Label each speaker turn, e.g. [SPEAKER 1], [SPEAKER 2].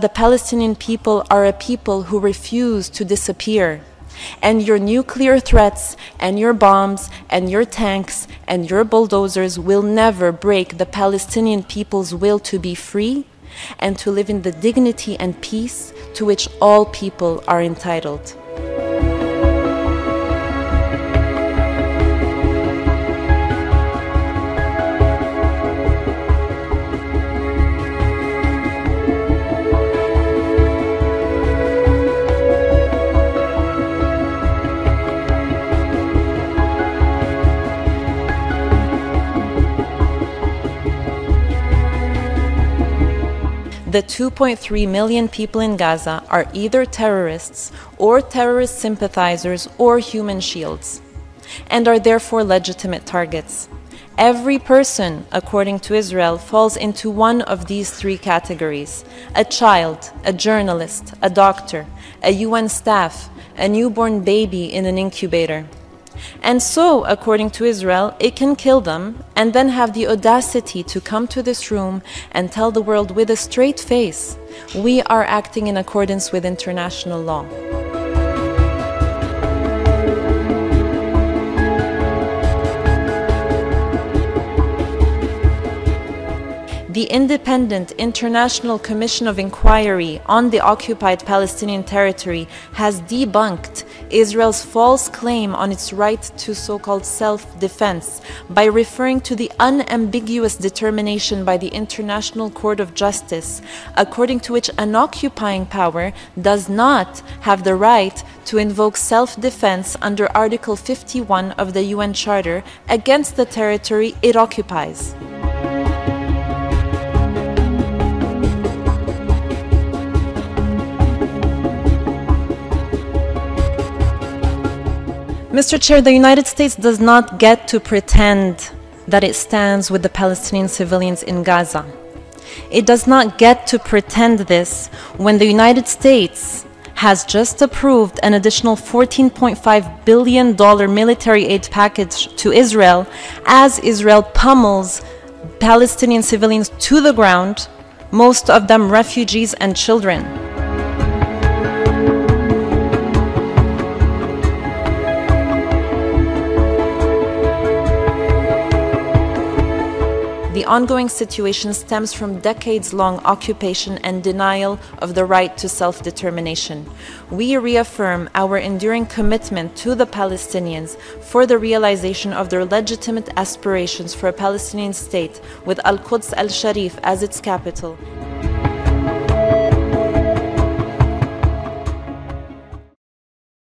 [SPEAKER 1] The Palestinian people are a people who refuse to disappear. And your nuclear threats and your bombs and your tanks and your bulldozers will never break the Palestinian people's will to be free and to live in the dignity and peace to which all people are entitled. The 2.3 million people in Gaza are either terrorists or terrorist sympathizers or human shields, and are therefore legitimate targets. Every person, according to Israel, falls into one of these three categories: a child, a journalist, a doctor, a UN staff, a newborn baby in an incubator. And so, according to Israel, it can kill them and then have the audacity to come to this room and tell the world with a straight face, we are acting in accordance with international law. The Independent International Commission of Inquiry on the occupied Palestinian territory has debunked Israel's false claim on its right to so-called self-defense by referring to the unambiguous determination by the International Court of Justice, according to which an occupying power does not have the right to invoke self-defense under Article 51 of the UN Charter against the territory it occupies. Mr. Chair, the United States does not get to pretend that it stands with the Palestinian civilians in Gaza. It does not get to pretend this when the United States has just approved an additional $14.5 billion military aid package to Israel as Israel pummels Palestinian civilians to the ground, most of them refugees and children. The ongoing situation stems from decades-long occupation and denial of the right to self-determination. We reaffirm our enduring commitment to the Palestinians for the realization of their legitimate aspirations for a Palestinian state with Al-Quds al-Sharif as its capital.